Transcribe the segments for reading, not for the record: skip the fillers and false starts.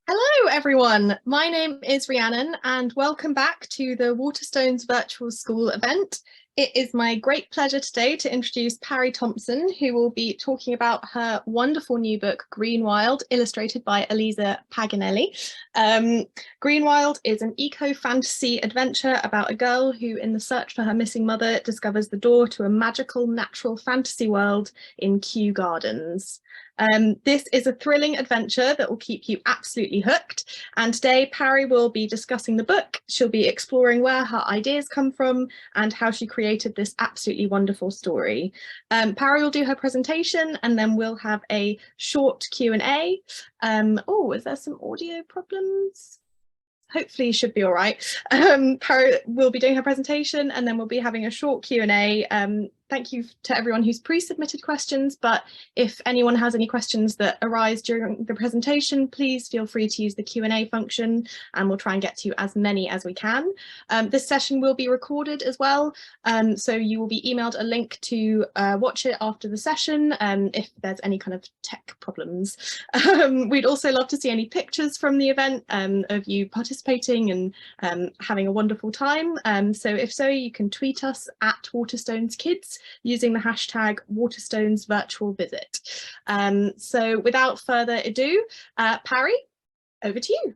Hello everyone, my name is Rhiannon and welcome back to the Waterstones Virtual School event. It is my great pleasure today to introduce Pari Thompson, who will be talking about her wonderful new book, Green Wild, illustrated by Elisa Paganelli. Green Wild is an eco-fantasy adventure about a girl who, in the search for her missing mother, discovers the door to a magical natural fantasy world in Kew Gardens. This is a thrilling adventure that will keep you absolutely hooked. And today, Pari will be discussing the book. She'll be exploring where her ideas come from and how she created this absolutely wonderful story. Pari will do her presentation and then we'll have a short Q&A. Oh, is there some audio problems? Hopefully should be all right. Pari will be doing her presentation and then we'll be having a short Q&A. Thank you to everyone who's pre-submitted questions, but if anyone has any questions that arise during the presentation, please feel free to use the Q&A function and we'll try and get to as many as we can. This session will be recorded as well, so you will be emailed a link to watch it after the session if there's any kind of tech problems. We'd also love to see any pictures from the event of you participating and having a wonderful time. So if so, you can tweet us at Waterstones Kids using the hashtag Waterstones Virtual Visit. So without further ado, Pari, over to you.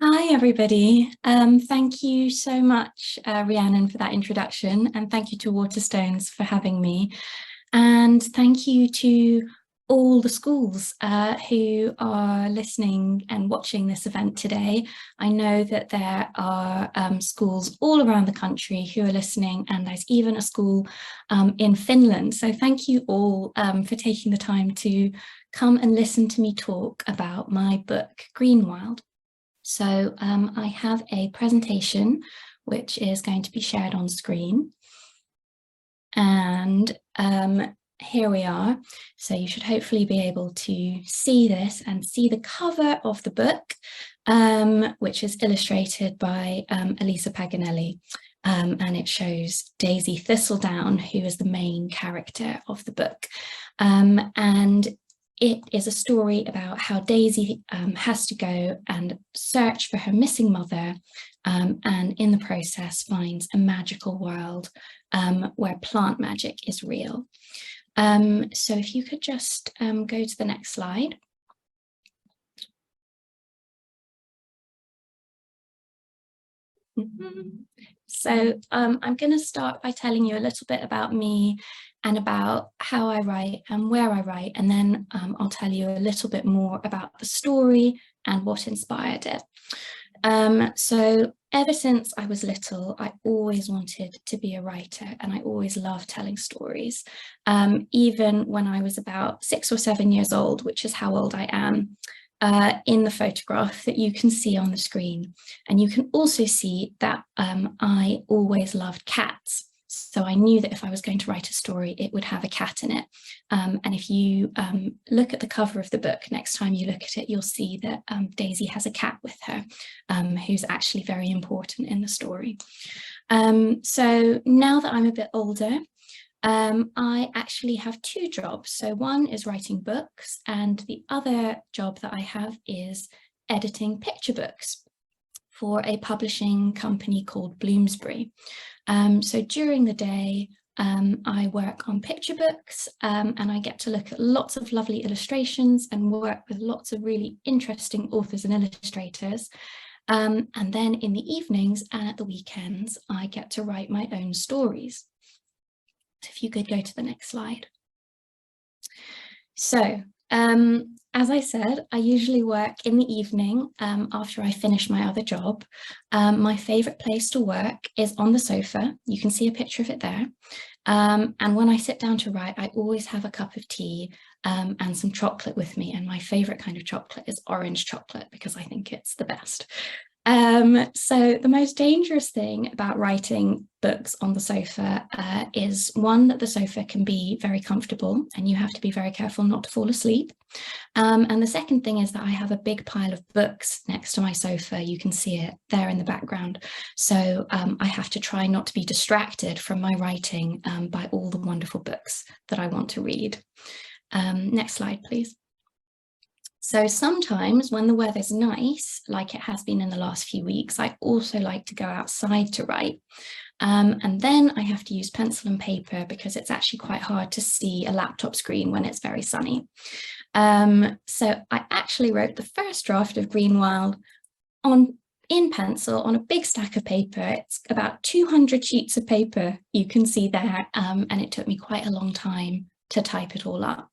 Hi everybody, thank you so much Rhiannon for that introduction, and thank you to Waterstones for having me, and thank you to all the schools who are listening and watching this event today. I know that there are schools all around the country who are listening, and there's even a school in Finland. So thank you all for taking the time to come and listen to me talk about my book, Green Wild. So I have a presentation which is going to be shared on screen. And here we are. So you should hopefully be able to see this and see the cover of the book, which is illustrated by Elisa Paganelli. And it shows Daisy Thistledown, who is the main character of the book. And it is a story about how Daisy has to go and search for her missing mother, and in the process finds a magical world where plant magic is real. So if you could just go to the next slide. So I'm going to start by telling you a little bit about me and about how I write and where I write, and then I'll tell you a little bit more about the story and what inspired it. So ever since I was little, I always wanted to be a writer, and I always loved telling stories. Even when I was about 6 or 7 years old, which is how old I am, in the photograph that you can see on the screen. And you can also see that I always loved cats. So I knew that if I was going to write a story, it would have a cat in it. And if you look at the cover of the book, next time you look at it, you'll see that Daisy has a cat with her, who's actually very important in the story. So now that I'm a bit older, I actually have 2 jobs. So one is writing books, and the other job that I have is editing picture books for a publishing company called Bloomsbury. So during the day, I work on picture books, and I get to look at lots of lovely illustrations and work with lots of really interesting authors and illustrators. And then in the evenings and at the weekends, I get to write my own stories. So if you could go to the next slide. So as I said, I usually work in the evening after I finish my other job. My favourite place to work is on the sofa. You can see a picture of it there. And when I sit down to write, I always have a cup of tea and some chocolate with me. And my favourite kind of chocolate is orange chocolate because I think it's the best. So the most dangerous thing about writing books on the sofa is, one, that the sofa can be very comfortable and you have to be very careful not to fall asleep. And the second thing is that I have a big pile of books next to my sofa. You can see it there in the background. So I have to try not to be distracted from my writing by all the wonderful books that I want to read. Next slide, please. So sometimes when the weather's nice, like it has been in the last few weeks, I also like to go outside to write. And then I have to use pencil and paper because it's actually quite hard to see a laptop screen when it's very sunny. So I actually wrote the first draft of Greenwild in pencil on a big stack of paper. It's about 200 sheets of paper you can see there, and it took me quite a long time to type it all up.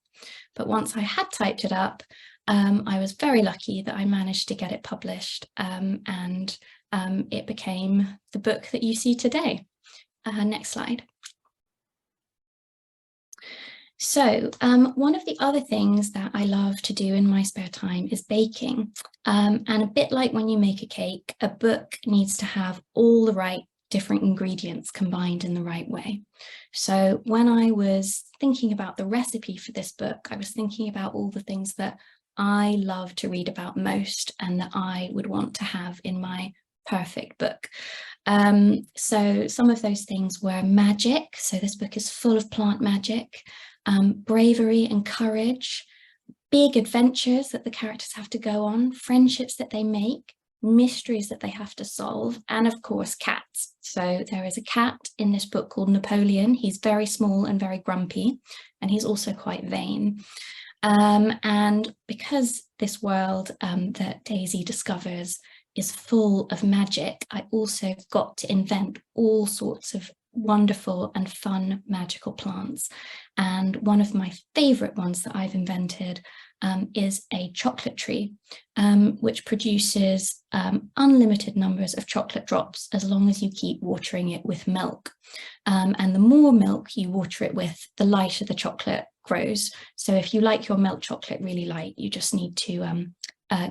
But once I had typed it up, I was very lucky that I managed to get it published, and it became the book that you see today. Next slide. So one of the other things that I love to do in my spare time is baking. And a bit like when you make a cake, a book needs to have all the right different ingredients combined in the right way. So when I was thinking about the recipe for this book, I was thinking about all the things that I love to read about most and that I would want to have in my perfect book. So some of those things were magic. So this book is full of plant magic, bravery and courage, big adventures that the characters have to go on, friendships that they make, mysteries that they have to solve, and of course cats. So there is a cat in this book called Napoleon. He's very small and very grumpy, and he's also quite vain. And because this world that Daisy discovers is full of magic, I also got to invent all sorts of wonderful and fun magical plants. And one of my favorite ones that I've invented is a chocolate tree, which produces unlimited numbers of chocolate drops as long as you keep watering it with milk. And the more milk you water it with, the lighter the chocolate grows. So if you like your milk chocolate really light, you just need to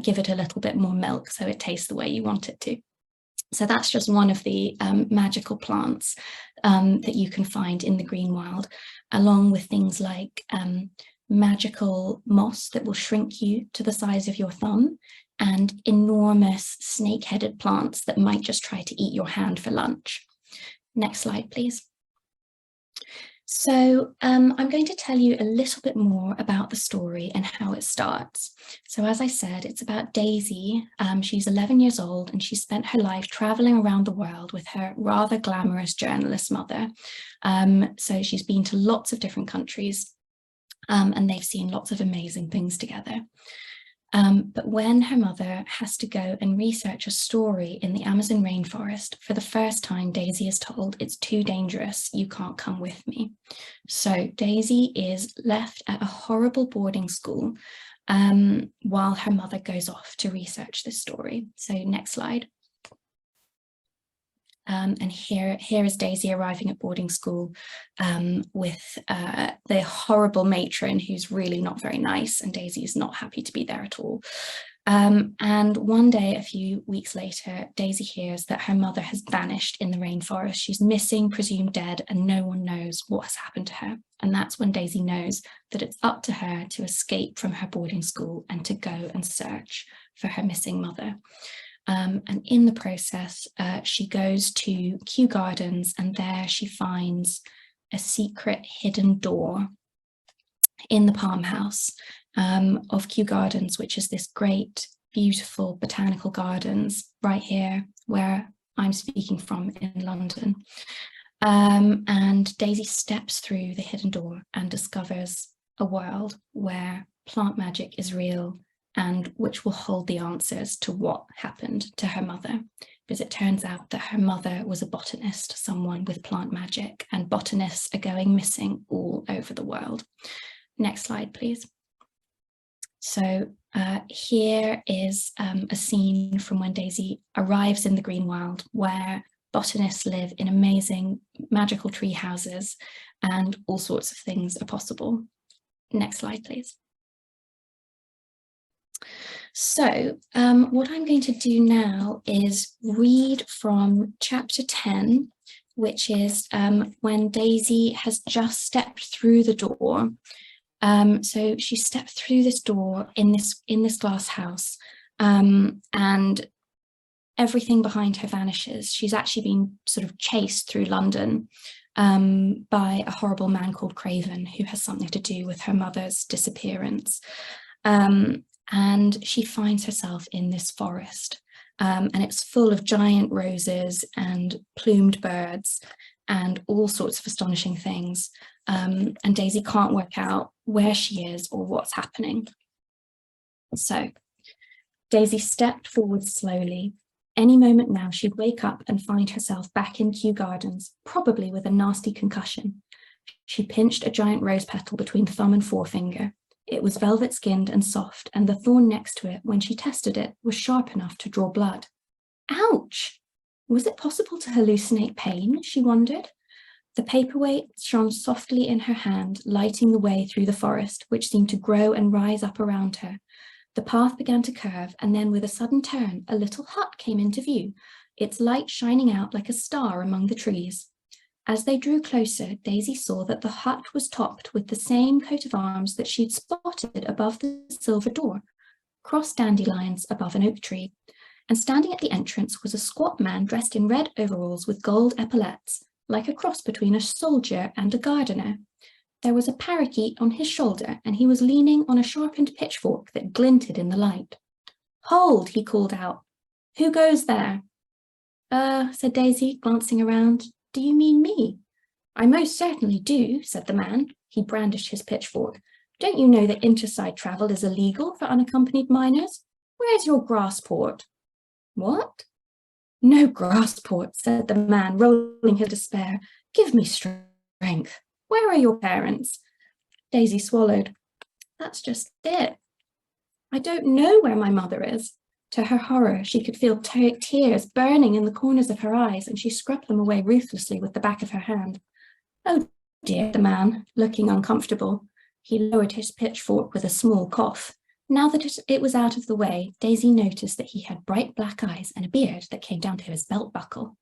give it a little bit more milk so it tastes the way you want it to. So that's just one of the magical plants that you can find in the Greenwild, along with things like magical moss that will shrink you to the size of your thumb, and enormous snake-headed plants that might just try to eat your hand for lunch. Next slide, please. So I'm going to tell you a little bit more about the story and how it starts. So as I said, it's about Daisy. She's 11 years old and she spent her life traveling around the world with her rather glamorous journalist mother. So she's been to lots of different countries and they've seen lots of amazing things together. But when her mother has to go and research a story in the Amazon rainforest, for the first time, Daisy is told it's too dangerous, you can't come with me. So Daisy is left at a horrible boarding school while her mother goes off to research this story. So next slide. And here is Daisy arriving at boarding school with the horrible matron who's really not very nice, and Daisy is not happy to be there at all. And one day, a few weeks later, Daisy hears that her mother has vanished in the rainforest. She's missing, presumed dead, and no one knows what has happened to her. And that's when Daisy knows that it's up to her to escape from her boarding school and to go and search for her missing mother. And in the process, she goes to Kew Gardens, and there she finds a secret hidden door in the palm house of Kew Gardens, which is this great, beautiful botanical gardens right here where I'm speaking from in London. And Daisy steps through the hidden door and discovers a world where plant magic is real, and which will hold the answers to what happened to her mother, because it turns out that her mother was a botanist, someone with plant magic, and botanists are going missing all over the world. Next slide, please. So here is a scene from when Daisy arrives in the Greenwild, where botanists live in amazing magical tree houses and all sorts of things are possible. Next slide, please. So what I'm going to do now is read from chapter 10, which is when Daisy has just stepped through the door. So she stepped through this door in this glass house, and everything behind her vanishes. She's actually been sort of chased through London by a horrible man called Craven, who has something to do with her mother's disappearance. And she finds herself in this forest, and it's full of giant roses and plumed birds and all sorts of astonishing things. And Daisy can't work out where she is or what's happening. So Daisy stepped forward slowly. Any moment now, she'd wake up and find herself back in Kew Gardens, probably with a nasty concussion. She pinched a giant rose petal between thumb and forefinger. It was velvet-skinned and soft, and the thorn next to it, when she tested it, was sharp enough to draw blood. Ouch! Was it possible to hallucinate pain, she wondered? The paperweight shone softly in her hand, lighting the way through the forest, which seemed to grow and rise up around her. The path began to curve, and then with a sudden turn, a little hut came into view, its light shining out like a star among the trees. As they drew closer, Daisy saw that the hut was topped with the same coat of arms that she'd spotted above the silver door, crossed dandelions above an oak tree. And standing at the entrance was a squat man dressed in red overalls with gold epaulettes, like a cross between a soldier and a gardener. There was a parakeet on his shoulder, and he was leaning on a sharpened pitchfork that glinted in the light. "Hold," he called out. "Who goes there?" Said Daisy, glancing around. "Do you mean me?" "I most certainly do," said the man. He brandished his pitchfork. "Don't you know that interside travel is illegal for unaccompanied minors? Where's your grassport?" "What?" "No grassport," said the man, rolling his despair. "Give me strength. Where are your parents?" Daisy swallowed. "That's just it. I don't know where my mother is." To her horror, she could feel tears burning in the corners of her eyes, and she scrubbed them away ruthlessly with the back of her hand. "Oh dear," the man, looking uncomfortable. He lowered his pitchfork with a small cough. Now that it was out of the way, Daisy noticed that he had bright black eyes and a beard that came down to his belt buckle.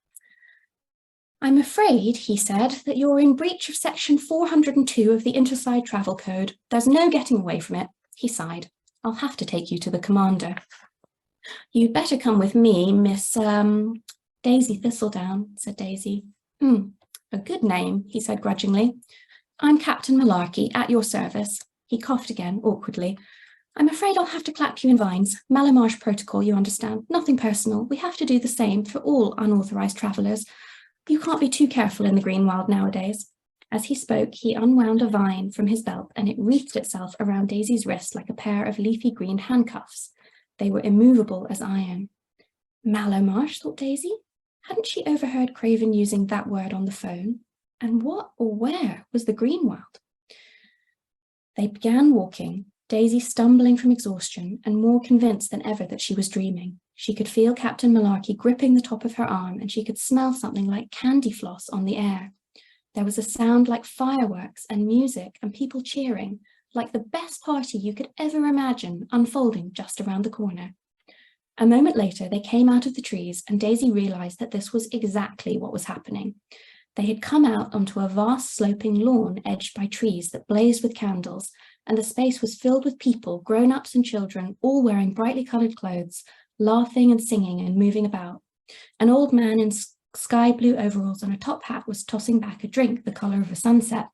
"I'm afraid," he said, "that you're in breach of section 402 of the Interside Travel Code. There's no getting away from it." He sighed. "I'll have to take you to the commander." "You'd better come with me, Miss, Daisy Thistledown," said Daisy. A good name," he said grudgingly. "I'm Captain Malarkey, at your service." He coughed again, awkwardly. "I'm afraid I'll have to clap you in vines. Malamarsh protocol, you understand. Nothing personal. We have to do the same for all unauthorized travellers. You can't be too careful in the green wild nowadays." As he spoke, he unwound a vine from his belt, and it wreathed itself around Daisy's wrist like a pair of leafy green handcuffs. They were immovable as iron. Malamarsh, thought Daisy. Hadn't she overheard Craven using that word on the phone? And what or where was the green wild? They began walking, Daisy stumbling from exhaustion and more convinced than ever that she was dreaming. She could feel Captain Malarkey gripping the top of her arm, and she could smell something like candy floss on the air. There was a sound like fireworks and music and people cheering, like the best party you could ever imagine unfolding just around the corner. A moment later, they came out of the trees, and Daisy realized that this was exactly what was happening. They had come out onto a vast sloping lawn edged by trees that blazed with candles, and the space was filled with people, grown-ups and children, all wearing brightly coloured clothes, laughing and singing and moving about. An old man in sky blue overalls and a top hat was tossing back a drink the colour of a sunset.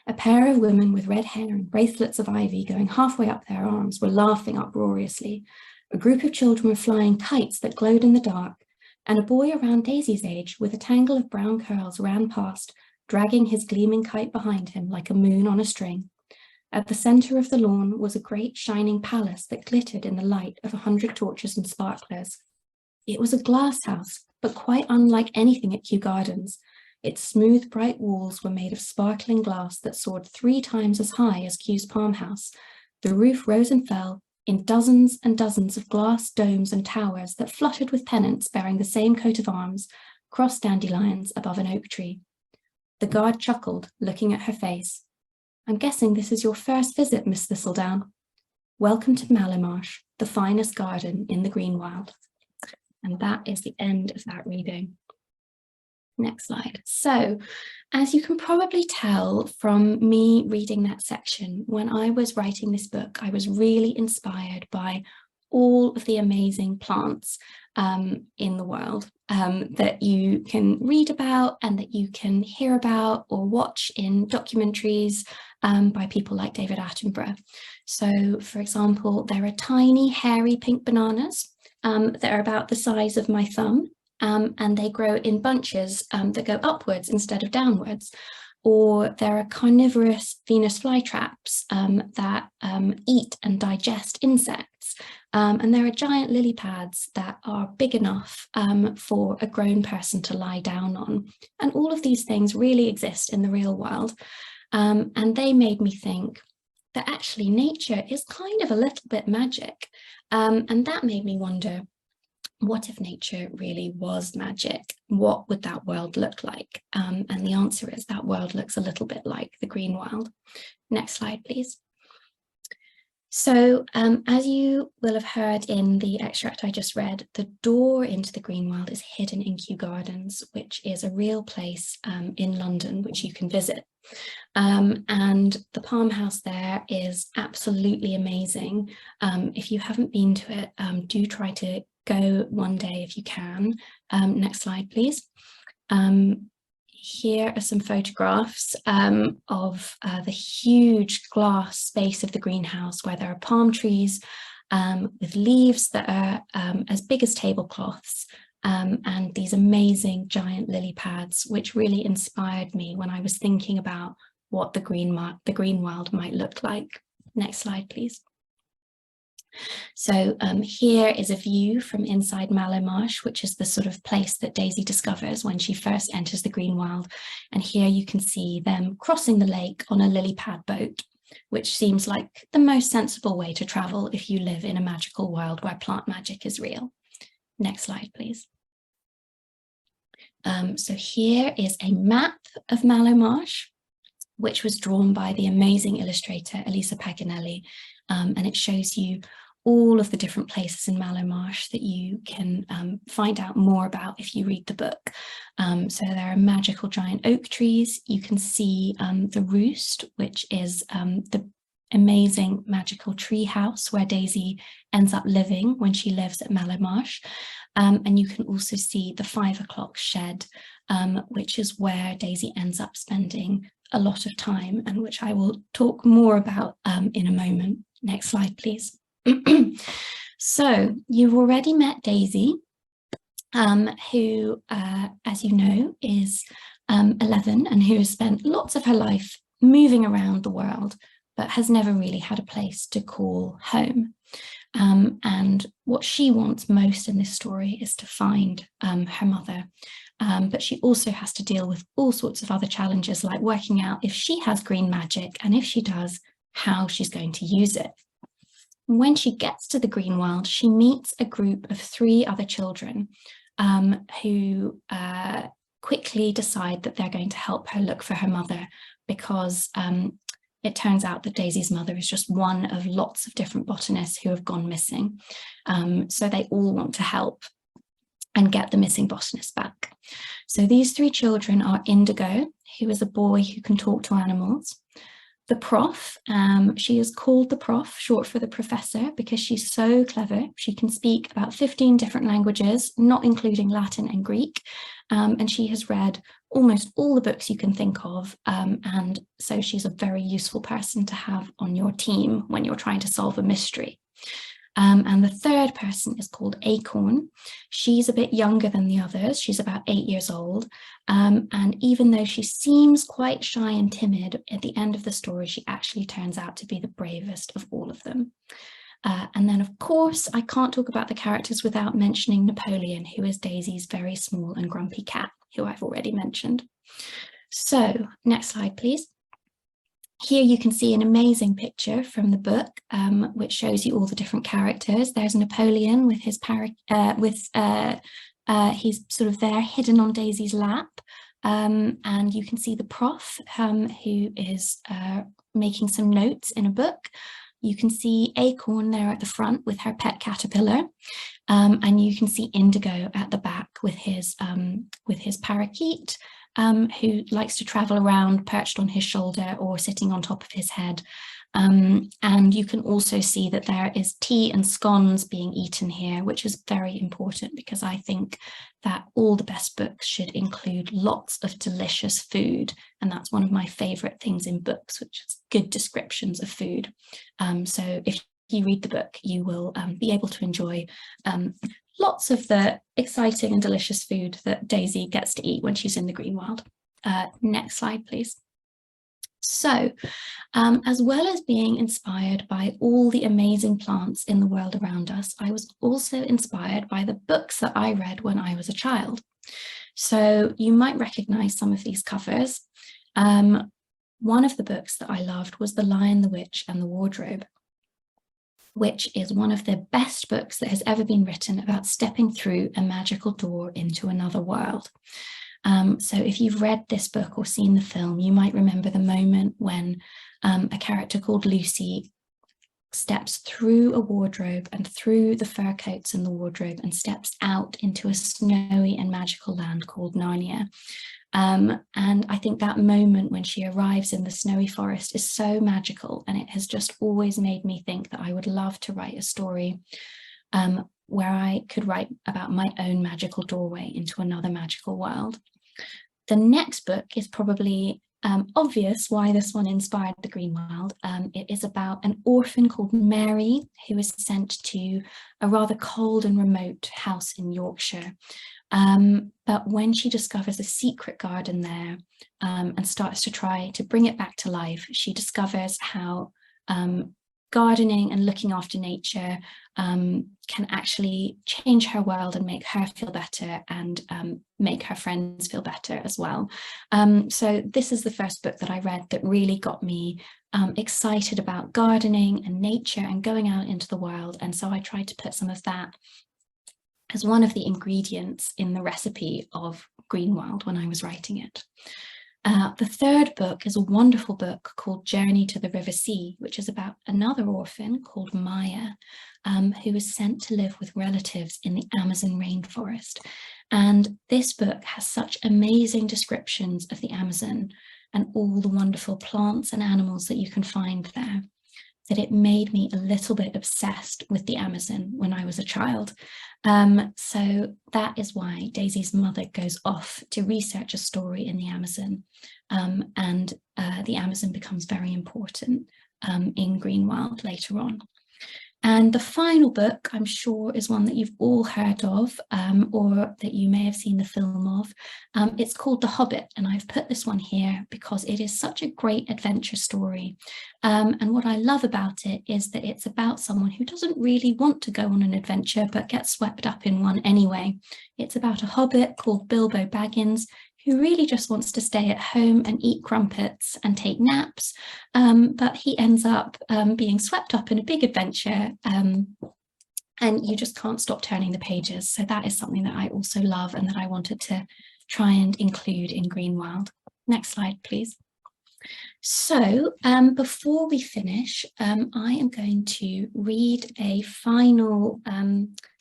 A pair of women with red hair and bracelets of ivy going halfway up their arms were laughing uproariously. A group of children were flying kites that glowed in the dark, and a boy around Daisy's age with a tangle of brown curls ran past, dragging his gleaming kite behind him like a moon on a string. At the centre of the lawn was a great shining palace that glittered in the light of 100 torches and sparklers. It was a glass house, but quite unlike anything at Kew Gardens. Its smooth, bright walls were made of sparkling glass that soared 3 times as high as Kew's Palm House. The roof rose and fell in dozens and dozens of glass domes and towers that fluttered with pennants bearing the same coat of arms, crossed dandelions above an oak tree. The guard chuckled, looking at her face. "I'm guessing this is your first visit, Miss Thistledown. Welcome to Malamarsh, the finest garden in the Greenwild." And that is the end of that reading. Next slide. So, as you can probably tell from me reading that section, when I was writing this book, I was really inspired by all of the amazing plants in the world that you can read about and that you can hear about or watch in documentaries by people like David Attenborough. So, for example, there are tiny hairy pink bananas that are about the size of my thumb, and they grow in bunches that go upwards instead of downwards. Or there are carnivorous Venus flytraps that eat and digest insects. And there are giant lily pads that are big enough for a grown person to lie down on. And all of these things really exist in the real world. And they made me think that actually nature is kind of a little bit magic. And that made me wonder, what if nature really was magic? What would that world look like? And the answer is that world looks a little bit like the green world. Next slide, please. So as you will have heard in the extract I just read, the door into the green world is hidden in Kew Gardens, which is a real place in London, which you can visit. And the Palm House there is absolutely amazing. If you haven't been to it, do try to go one day if you can. Next slide, please. Here are some photographs of the huge glass space of the greenhouse where there are palm trees with leaves that are as big as tablecloths, and these amazing giant lily pads, which really inspired me when I was thinking about what the green world might look like. Next slide, please. So here is a view from inside Mallow Marsh, which is the sort of place that Daisy discovers when she first enters the green world. And here you can see them crossing the lake on a lily pad boat, which seems like the most sensible way to travel if you live in a magical world where plant magic is real. Next slide, please. So here is a map of Mallow Marsh, which was drawn by the amazing illustrator Elisa Paganelli, and it shows you all of the different places in Mallow Marsh that you can find out more about if you read the book. So there are magical giant oak trees. You can see the Roost, which is the amazing magical tree house where Daisy ends up living when she lives at Mallow Marsh. And you can also see the 5 o'clock shed, which is where Daisy ends up spending a lot of time, and which I will talk more about in a moment. Next slide, please. So you've already met Daisy, who, as you know, is 11 and who has spent lots of her life moving around the world, but has never really had a place to call home. And what she wants most in this story is to find her mother. But she also has to deal with all sorts of other challenges, like working out if she has green magic, and if she does, how she's going to use it. When she gets to the green world, she meets a group of 3 other children who quickly decide that they're going to help her look for her mother, because it turns out that Daisy's mother is just one of lots of different botanists who have gone missing. So they all want to help and get the missing botanist back. So these 3 children are Indigo, who is a boy who can talk to animals. The Prof, she is called the Prof, short for the professor, because she's so clever. She can speak about 15 different languages, not including Latin and Greek. And she has read almost all the books you can think of. And so she's a very useful person to have on your team when you're trying to solve a mystery. And the third person is called Acorn. She's a bit younger than the others. She's about 8 years old. And even though she seems quite shy and timid, at the end of the story, she actually turns out to be the bravest of all of them. And then, of course, I can't talk about the characters without mentioning Napoleon, who is Daisy's very small and grumpy cat, who I've already mentioned. So, next slide, please. Here you can see an amazing picture from the book, which shows you all the different characters. There's Napoleon with his he's sort of there hidden on Daisy's lap, and you can see the Prof, who is making some notes in a book. You can see Acorn there at the front with her pet caterpillar, and you can see Indigo at the back with his parakeet, who likes to travel around perched on his shoulder or sitting on top of his head. And you can also see that there is tea and scones being eaten here, which is very important because I think that all the best books should include lots of delicious food. And that's one of my favorite things in books, which is good descriptions of food. So if you read the book, you will be able to enjoy lots of the exciting and delicious food that Daisy gets to eat when she's in the green world. Next slide, please. So, as well as being inspired by all the amazing plants in the world around us, I was also inspired by the books that I read when I was a child. So you might recognize some of these covers. One of the books that I loved was The Lion, the Witch and the Wardrobe, which is one of the best books that has ever been written about stepping through a magical door into another world. So if you've read this book or seen the film, you might remember the moment when a character called Lucy steps through a wardrobe and through the fur coats in the wardrobe and steps out into a snowy and magical land called Narnia. And I think that moment when she arrives in the snowy forest is so magical, and it has just always made me think that I would love to write a story where I could write about my own magical doorway into another magical world. The next book is probably obvious why this one inspired the green world. It is about an orphan called Mary who is sent to a rather cold and remote house in Yorkshire. But when she discovers a secret garden there and starts to try to bring it back to life, she discovers how gardening and looking after nature can actually change her world and make her feel better and make her friends feel better as well. So this is the first book that I read that really got me excited about gardening and nature and going out into the world. And so I tried to put some of that as one of the ingredients in the recipe of Greenwild when I was writing it. The third book is a wonderful book called Journey to the River Sea, which is about another orphan called Maya, who is sent to live with relatives in the Amazon rainforest. And this book has such amazing descriptions of the Amazon and all the wonderful plants and animals that you can find there, that it made me a little bit obsessed with the Amazon when I was a child. So that is why Daisy's mother goes off to research a story in the Amazon, and the Amazon becomes very important in Greenwild later on. And the final book, I'm sure, is one that you've all heard of, or that you may have seen the film of. It's called The Hobbit, and I've put this one here because it is such a great adventure story. And what I love about it is that it's about someone who doesn't really want to go on an adventure, but gets swept up in one anyway. It's about a hobbit called Bilbo Baggins, who really just wants to stay at home and eat crumpets and take naps, but he ends up being swept up in a big adventure, and you just can't stop turning the pages. So that is something that I also love and that I wanted to try and include in Greenwild. Next slide, please. So before we finish, I am going to read a final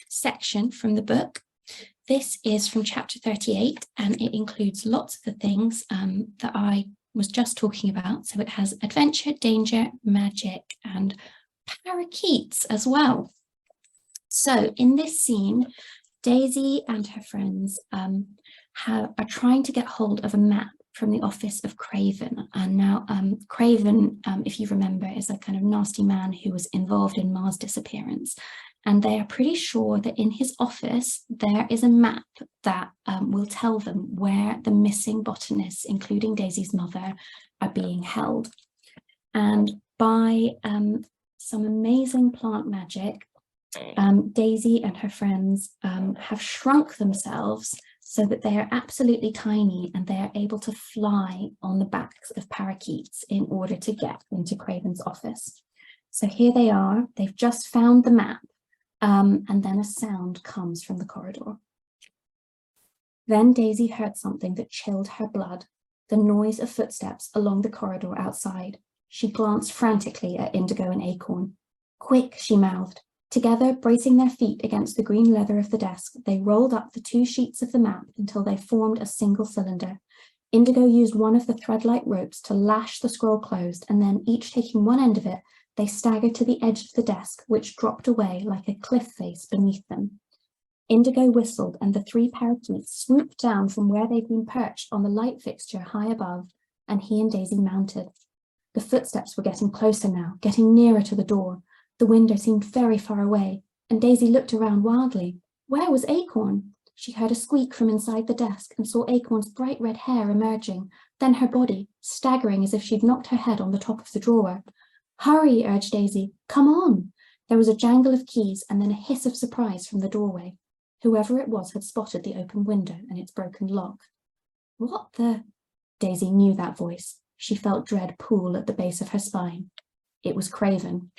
section from the book. This is from chapter 38, and it includes lots of the things that I was just talking about. So it has adventure, danger, magic, and parakeets as well. So in this scene, Daisy and her friends are trying to get hold of a map from the office of Craven. And now Craven, if you remember, is a kind of nasty man who was involved in Mars' disappearance. And they are pretty sure that in his office, there is a map that will tell them where the missing botanists, including Daisy's mother, are being held. And by some amazing plant magic, Daisy and her friends have shrunk themselves so that they are absolutely tiny and they are able to fly on the backs of parakeets in order to get into Craven's office. So here they are, they've just found the map. And then a sound comes from the corridor. Then Daisy heard something that chilled her blood, the noise of footsteps along the corridor outside. She glanced frantically at Indigo and Acorn. "Quick," she mouthed. Together, bracing their feet against the green leather of the desk, they rolled up the two sheets of the map until they formed a single cylinder. Indigo used one of the thread-like ropes to lash the scroll closed, and then, each taking one end of it, they staggered to the edge of the desk, which dropped away like a cliff face beneath them. Indigo whistled, and the three parakeets swooped down from where they'd been perched on the light fixture high above, and he and Daisy mounted. The footsteps were getting closer now, getting nearer to the door. The window seemed very far away, and Daisy looked around wildly. Where was Acorn? She heard a squeak from inside the desk and saw Acorn's bright red hair emerging, then her body, staggering as if she'd knocked her head on the top of the drawer. Hurry, urged Daisy. Come on. There was a jangle of keys and then a hiss of surprise from the doorway. Whoever it was had spotted the open window and its broken lock. What the? Daisy knew that voice. She felt dread pool at the base of her spine. It was Craven.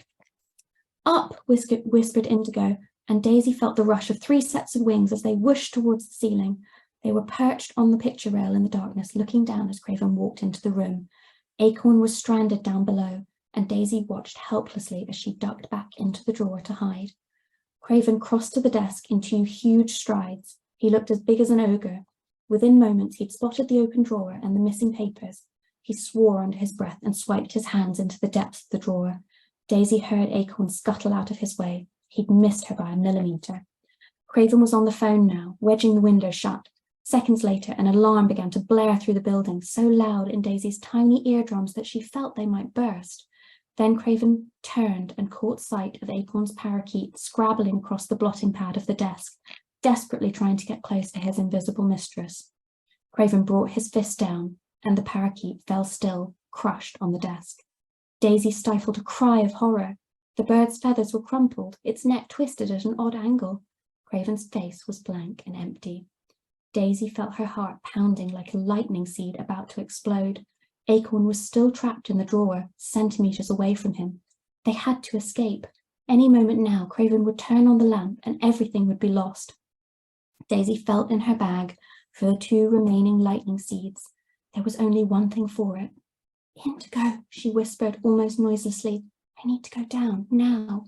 Up, whispered Indigo, and Daisy felt the rush of 3 sets of wings as they whooshed towards the ceiling. They were perched on the picture rail in the darkness, looking down as Craven walked into the room. Acorn was stranded down below, and Daisy watched helplessly as she ducked back into the drawer to hide. Craven crossed to the desk in 2 huge strides. He looked as big as an ogre. Within moments, he'd spotted the open drawer and the missing papers. He swore under his breath and swiped his hands into the depths of the drawer. Daisy heard Acorn scuttle out of his way. He'd missed her by a millimetre. Craven was on the phone now, wedging the window shut. Seconds later, an alarm began to blare through the building, so loud in Daisy's tiny eardrums that she felt they might burst. Then Craven turned and caught sight of Acorn's parakeet scrabbling across the blotting pad of the desk, desperately trying to get close to his invisible mistress. Craven brought his fist down, and the parakeet fell still, crushed on the desk. Daisy stifled a cry of horror. The bird's feathers were crumpled, its neck twisted at an odd angle. Craven's face was blank and empty. Daisy felt her heart pounding like a lightning seed about to explode. Acorn was still trapped in the drawer, centimetres away from him. They had to escape. Any moment now, Craven would turn on the lamp and everything would be lost. Daisy felt in her bag for the 2 remaining lightning seeds. There was only one thing for it. Indigo, she whispered almost noiselessly. I need to go down, now.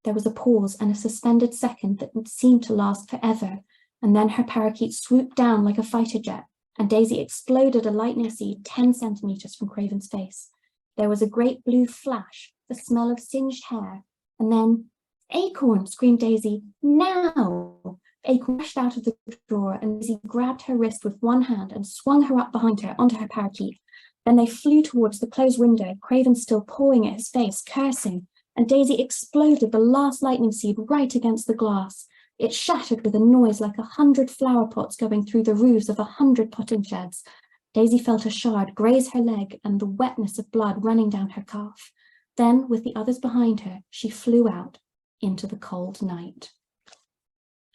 There was a pause and a suspended second that seemed to last forever, and then her parakeet swooped down like a fighter jet, and Daisy exploded a lightning seed 10 centimetres from Craven's face. There was a great blue flash, the smell of singed hair, and then, Acorn, screamed Daisy, now! Acorn rushed out of the drawer, and Daisy grabbed her wrist with one hand and swung her up behind her onto her parakeet. Then they flew towards the closed window, Craven still pawing at his face, cursing, and Daisy exploded the last lightning seed right against the glass. It shattered with a noise like 100 flower pots going through the roofs of 100 potting sheds. Daisy felt a shard graze her leg and the wetness of blood running down her calf. Then, with the others behind her, she flew out into the cold night.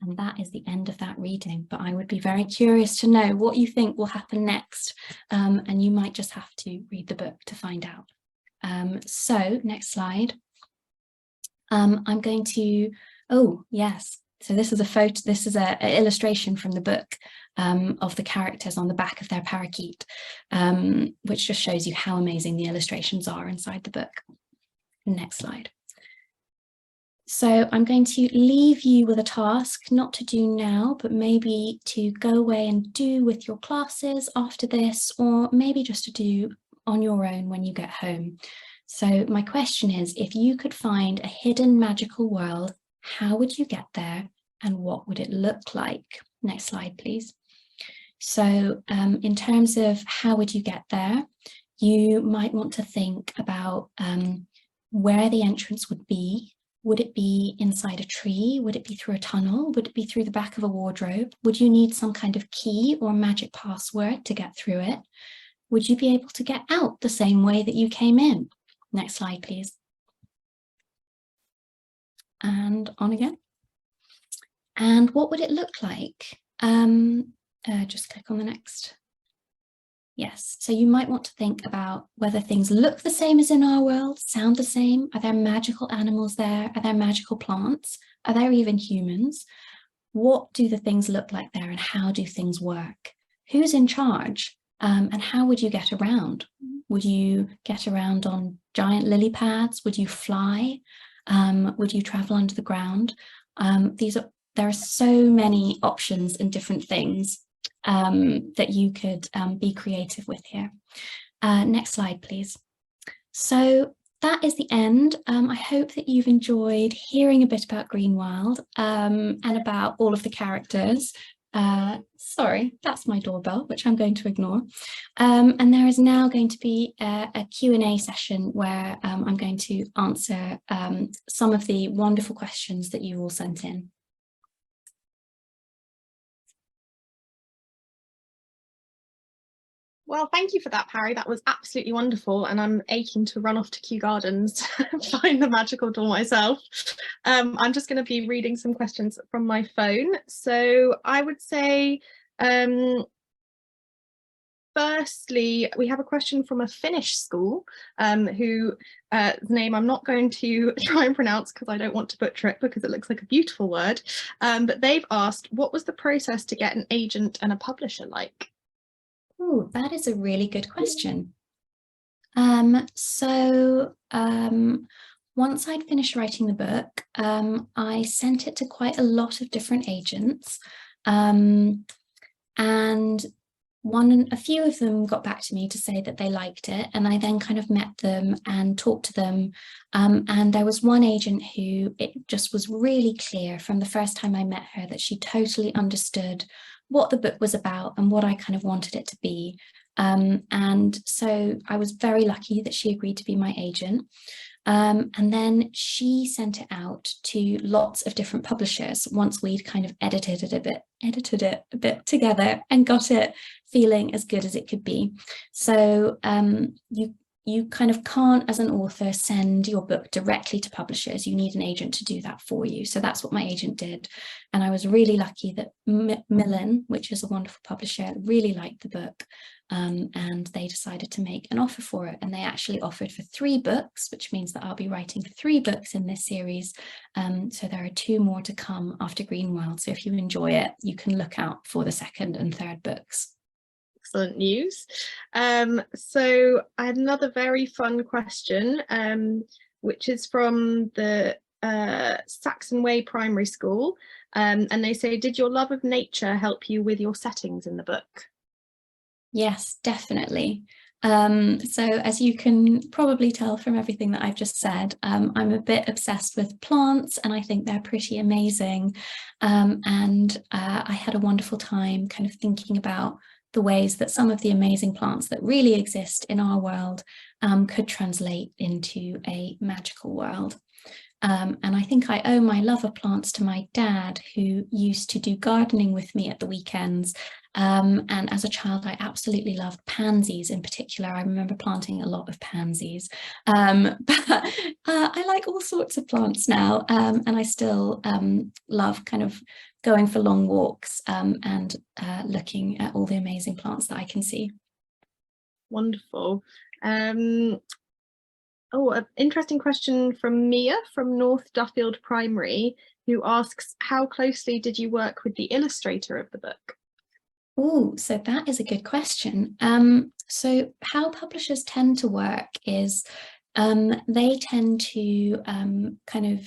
And that is the end of that reading, but I would be very curious to know what you think will happen next, and you might just have to read the book to find out. So next slide. I'm going to, oh yes, so this is a photo, this is an illustration from the book of the characters on the back of their parakeet, which just shows you how amazing the illustrations are inside the book. Next slide. So I'm going to leave you with a task, not to do now, but maybe to go away and do with your classes after this, or maybe just to do on your own when you get home. So my question is, if you could find a hidden magical world, how would you get there and what would it look like? Next slide, please. So in terms of how would you get there, you might want to think about where the entrance would be. Would it be inside a tree? Would it be through a tunnel? Would it be through the back of a wardrobe? Would you need some kind of key or magic password to get through it? Would you be able to get out the same way that you came in? Next slide, please. And on again. And what would it look like? Just click on the next. Yes, so you might want to think about whether things look the same as in our world, sound the same. Are there magical animals there? Are there magical plants? Are there even humans? What do the things look like there and how do things work? Who's in charge? And how would you get around? Would you get around on giant lily pads? Would you fly? Would you travel under the ground? There are so many options and different things. that you could be creative with here. Next slide, please. So that is the end. I hope that you've enjoyed hearing a bit about Greenwild and about all of the characters. Sorry, that's my doorbell, which I'm going to ignore. And there is now going to be a Q&A session where I'm going to answer some of the wonderful questions that you all sent in. Well, thank you for that, Pari. That was absolutely wonderful. And I'm aching to run off to Kew Gardens and find the magical door myself. I'm just going to be reading some questions from my phone. So I would say, firstly, we have a question from a Finnish school whose name I'm not going to try and pronounce because I don't want to butcher it because it looks like a beautiful word. But they've asked, what was the process to get an agent and a publisher like? Oh, that is a really good question. Once I'd finished writing the book, I sent it to quite a lot of different agents, and a few of them got back to me to say that they liked it, and I then kind of met them and talked to them, and there was one agent who it just was really clear from the first time I met her that she totally understood what the book was about and what I kind of wanted it to be. And so I was very lucky that she agreed to be my agent. And then she sent it out to lots of different publishers once we'd kind of edited it a bit together and got it feeling as good as it could be. So you kind of can't, as an author, send your book directly to publishers. You need an agent to do that for you. So that's what my agent did. And I was really lucky that Millen, which is a wonderful publisher, really liked the book. And they decided to make an offer for it. And they actually offered for 3 books, which means that I'll be writing 3 books in this series. So there are 2 more to come after Greenwild. So if you enjoy it, you can look out for the 2nd and 3rd books. Excellent news. So I had another very fun question, which is from the Saxon Way Primary School. And they say, did your love of nature help you with your settings in the book? Yes, definitely. So as you can probably tell from everything that I've just said, I'm a bit obsessed with plants and I think they're pretty amazing. And I had a wonderful time kind of thinking about the ways that some of the amazing plants that really exist in our world could translate into a magical world. And I think I owe my love of plants to my dad, who used to do gardening with me at the weekends. And as a child, I absolutely loved pansies in particular. I remember planting a lot of pansies. But I like all sorts of plants now. And I still love kind of going for long walks and looking at all the amazing plants that I can see. Wonderful. Oh, an interesting question from Mia from North Duffield Primary, who asks, how closely did you work with the illustrator of the book? Oh, so that is a good question. So how publishers tend to work is they tend to kind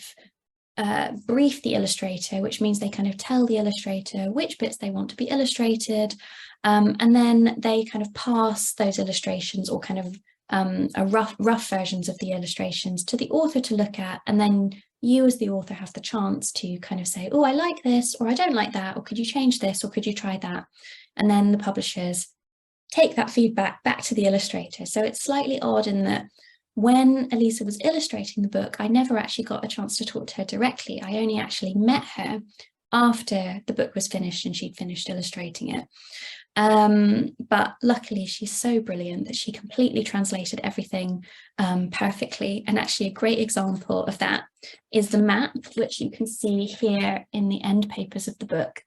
of brief the illustrator, which means they kind of tell the illustrator which bits they want to be illustrated, and then they kind of pass those illustrations or kind of rough versions of the illustrations to the author to look at, and then you as the author have the chance to kind of say, oh, I like this, or I don't like that, or could you change this, or could you try that? And then the publishers take that feedback back to the illustrator. So it's slightly odd in that when Elisa was illustrating the book, I never actually got a chance to talk to her directly. I only actually met her after the book was finished and she'd finished illustrating it. But luckily she's so brilliant that she completely translated everything perfectly. And actually a great example of that is the map, which you can see here in the end papers of the book.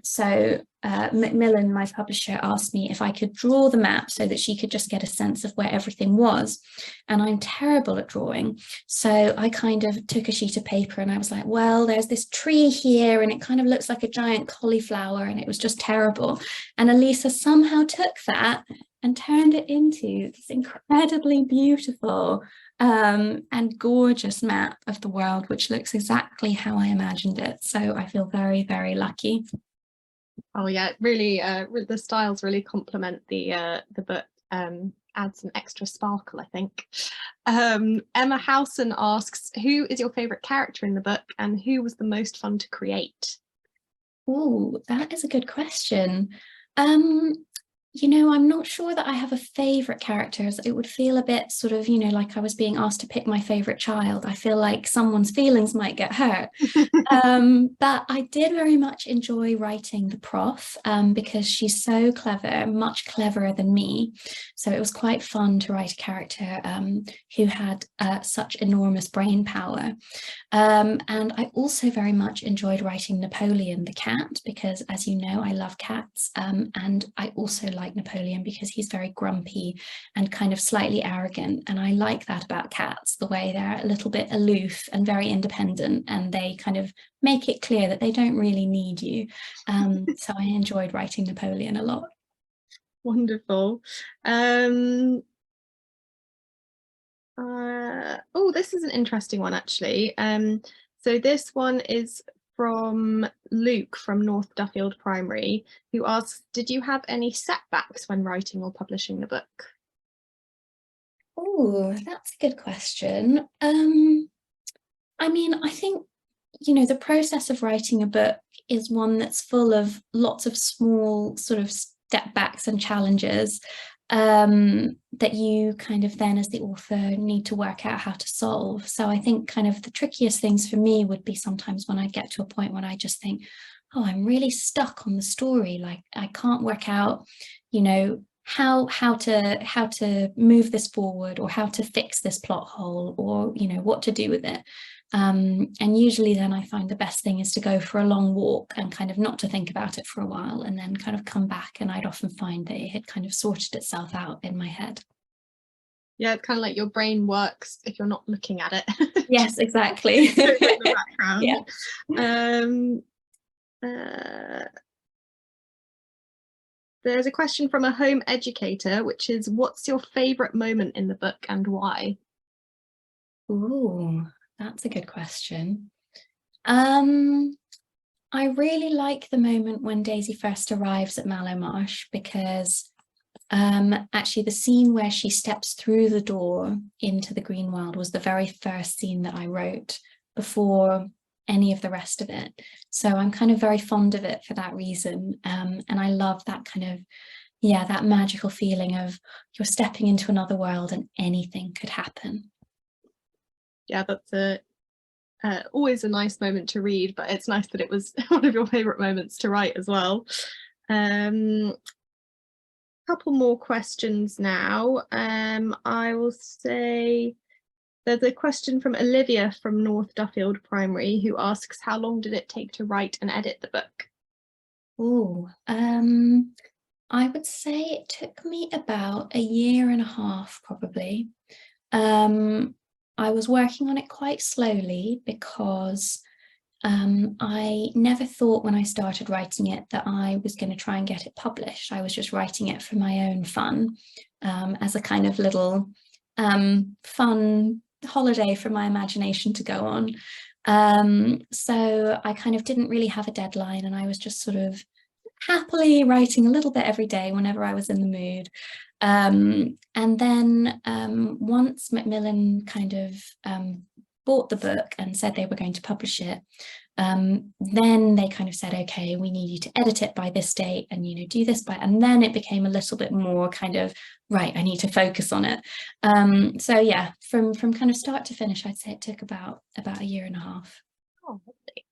So Macmillan, my publisher, asked me if I could draw the map so that she could just get a sense of where everything was. And I'm terrible at drawing. So I kind of took a sheet of paper and I was like, well, there's this tree here and it kind of looks like a giant cauliflower, and it was just terrible. And Elisa somehow took that and turned it into this incredibly beautiful and gorgeous map of the world, which looks exactly how I imagined it. So I feel very, very lucky. Oh yeah, really, the styles really complement the book. Add some extra sparkle, I think. Emma Howson asks, who is your favourite character in the book and who was the most fun to create? Oh, that is a good question. Um, I'm not sure that I have a favorite character. It would feel a bit sort of, like I was being asked to pick my favorite child. I feel like someone's feelings might get hurt. But I did very much enjoy writing the prof because she's so clever, much cleverer than me. So it was quite fun to write a character who had such enormous brain power. And I also very much enjoyed writing Napoleon the cat because, as you know, I love cats. And I also like Napoleon because he's very grumpy and kind of slightly arrogant. And I like that about cats, the way they're a little bit aloof and very independent, and they kind of make it clear that they don't really need you. So I enjoyed writing Napoleon a lot. Wonderful. Oh, this is an interesting one, actually. So this one is from Luke from North Duffield Primary, who asks, did you have any setbacks when writing or publishing the book? Oh, that's a good question. I mean, I think, the process of writing a book is one that's full of lots of small sort of step backs and challenges that you kind of then as the author need to work out how to solve. So I think kind of the trickiest things for me would be sometimes when I get to a point when I just think, oh, I'm really stuck on the story. Like I can't work out, how to move this forward or how to fix this plot hole or, what to do with it. And usually then I find the best thing is to go for a long walk and kind of not to think about it for a while and then kind of come back, and I'd often find that it had kind of sorted itself out in my head. Yeah, it's kind of like your brain works if you're not looking at it. Yes, exactly. In the background. Yeah. There's a question from a home educator, which is, what's your favourite moment in the book and why? Ooh, that's a good question. I really like the moment when Daisy first arrives at Mallow Marsh because actually the scene where she steps through the door into the green world was the very first scene that I wrote before any of the rest of it. So I'm kind of very fond of it for that reason. And I love that kind of, that magical feeling of you're stepping into another world and anything could happen. Yeah, that's always a nice moment to read, but it's nice that it was one of your favourite moments to write as well. Couple more questions now. I will say there's a question from Olivia from North Duffield Primary who asks, how long did it take to write and edit the book? Oh, I would say it took me about a year and a half, probably. I was working on it quite slowly because I never thought when I started writing it that I was going to try and get it published. I was just writing it for my own fun, as a kind of little fun holiday for my imagination to go on. So I kind of didn't really have a deadline, and I was just sort of happily writing a little bit every day whenever I was in the mood. And then once Macmillan kind of bought the book and said they were going to publish it, then they kind of said, okay, we need you to edit it by this date and, do this by, and then it became a little bit more kind of, right, I need to focus on it. So yeah, from kind of start to finish, I'd say it took about a year and a half. Oh, lovely.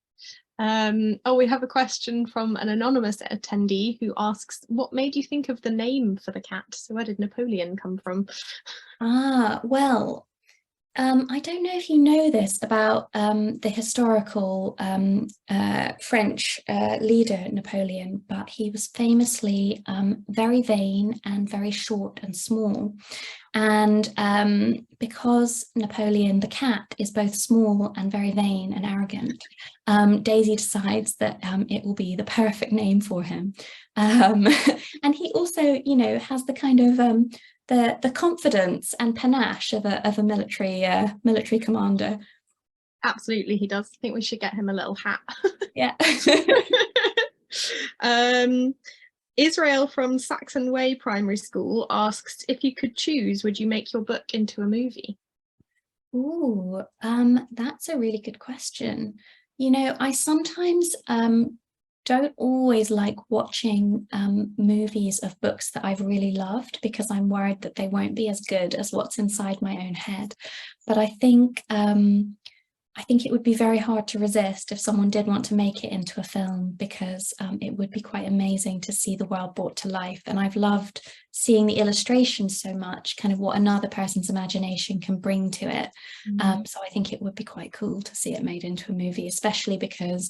We have a question from an anonymous attendee who asks, what made you think of the name for the cat? So where did Napoleon come from? Well, I don't know if you know this about the historical French leader Napoleon, but he was famously very vain and very short and small. And because Napoleon the cat is both small and very vain and arrogant, Daisy decides that it will be the perfect name for him. And he also, has the kind of the confidence and panache of a military commander. Absolutely, he does. I think we should get him a little hat. Yeah. Israel from Saxon Way Primary School asks, if you could choose, would you make your book into a movie? Ooh, that's a really good question. I sometimes don't always like watching movies of books that I've really loved because I'm worried that they won't be as good as what's inside my own head. But I think it would be very hard to resist if someone did want to make it into a film, because it would be quite amazing to see the world brought to life. And I've loved seeing the illustrations so much, kind of what another person's imagination can bring to it. So I think it would be quite cool to see it made into a movie, especially because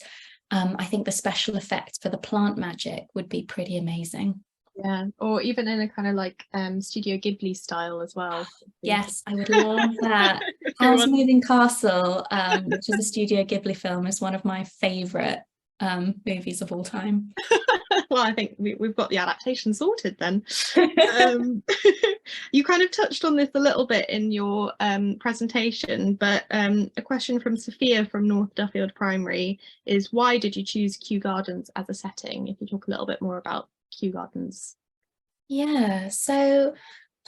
I think the special effects for the plant magic would be pretty amazing. Yeah, or even in a kind of like Studio Ghibli style as well. Yes, I would love that. Howl's Moving Castle, which is a Studio Ghibli film, is one of my favourite movies of all time. Well, I think we've got the adaptation sorted then. You kind of touched on this a little bit in your presentation, but a question from Sophia from North Duffield Primary is, why did you choose Kew Gardens as a setting? If you talk a little bit more about Kew Gardens. Yeah, so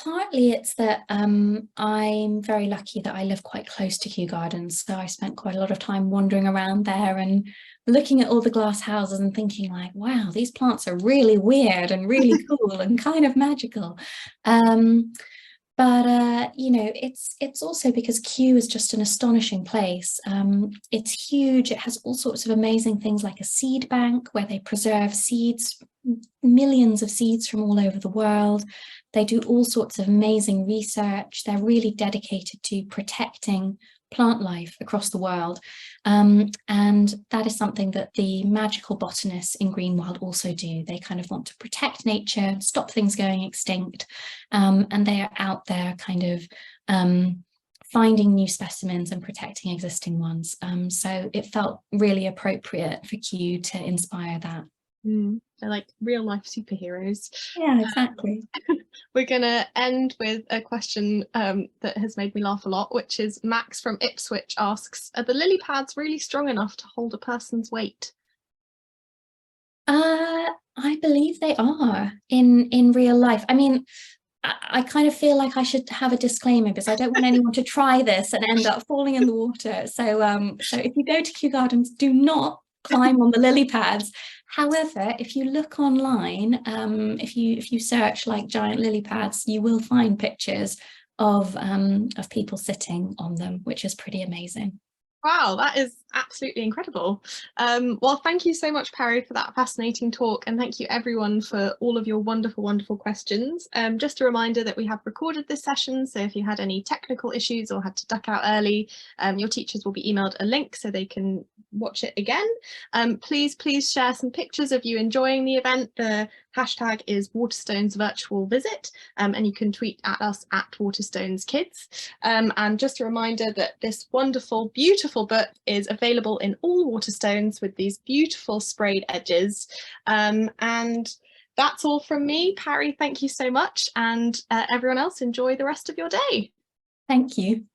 partly it's that I'm very lucky that I live quite close to Kew Gardens, so I spent quite a lot of time wandering around there and looking at all the glass houses and thinking like, wow, these plants are really weird and really cool and kind of magical. But it's also because Kew is just an astonishing place. It's huge. It has all sorts of amazing things like a seed bank where they preserve seeds, millions of seeds from all over the world. They do all sorts of amazing research. They're really dedicated to protecting plant life across the world. And that is something that the magical botanists in Greenwild also do. They kind of want to protect nature, stop things going extinct, and they are out there kind of finding new specimens and protecting existing ones. So it felt really appropriate for Kew to inspire that. They're like real life superheroes. Yeah, exactly. We're gonna end with a question that has made me laugh a lot, which is Max from Ipswich asks, are the lily pads really strong enough to hold a person's weight? I believe they are in real life. I mean, I kind of feel like I should have a disclaimer because I don't want anyone to try this and end up falling in the water. So if you go to Kew Gardens, do not climb on the lily pads. However, if you look online, if you search like giant lily pads, you will find pictures of people sitting on them, which is pretty amazing. Wow, that is absolutely incredible. Well, thank you so much, Pari, for that fascinating talk, and thank you everyone for all of your wonderful, wonderful questions. Just a reminder that we have recorded this session, so if you had any technical issues or had to duck out early, your teachers will be emailed a link so they can watch it again. Please share some pictures of you enjoying the event. The hashtag is Waterstones Virtual Visit, and you can tweet at us at Waterstones Kids. And just a reminder that this wonderful, beautiful book is available in all Waterstones with these beautiful sprayed edges. And that's all from me. Pari, thank you so much, and everyone else, enjoy the rest of your day. Thank you.